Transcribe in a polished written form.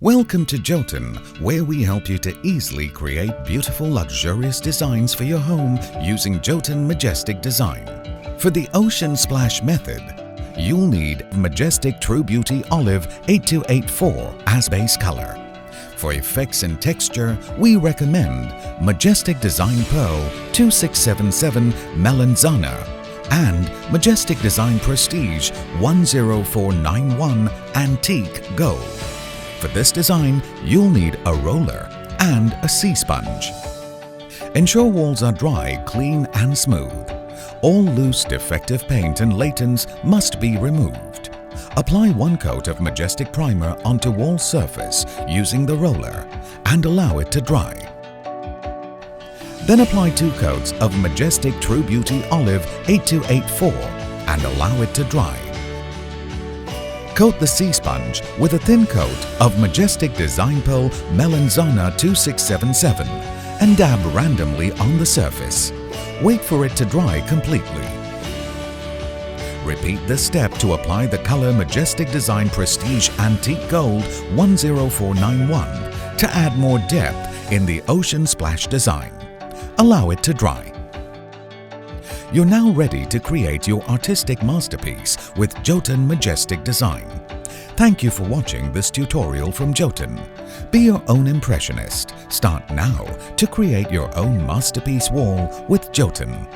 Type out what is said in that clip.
Welcome to Jotun, where we help you to easily create beautiful, luxurious designs for your home using Jotun Majestic design. For the Ocen Splash method, you'll need Majestic True Beauty Olive 8284 as base color. For effects and texture, we recommend Majestic Design Pearl 2677 Melanzana and Majestic Design Prestige 10491 Antique Gold. For this design, you'll need a roller and a sea sponge. Ensure walls are dry, clean and smooth. All loose, defective paint and latins must be removed. Apply one coat of Majestic Primer onto wall surface using the roller and allow it to dry. Then apply 2 coats of Majestic True Beauty Olive 8284 and allow it to dry. Coat the sea sponge with a thin coat of Majestic Design Pearl Melanzana 2677 and dab randomly on the surface. Wait for it to dry completely. Repeat this step to apply the color Majestic Design Prestige Antique Gold 10491 to add more depth in the Ocen Splash design. Allow it to dry. You're now ready to create your artistic masterpiece with Jotun Majestic design. Thank you for watching this tutorial from Jotun. Be your own impressionist. Start now to create your own masterpiece wall with Jotun.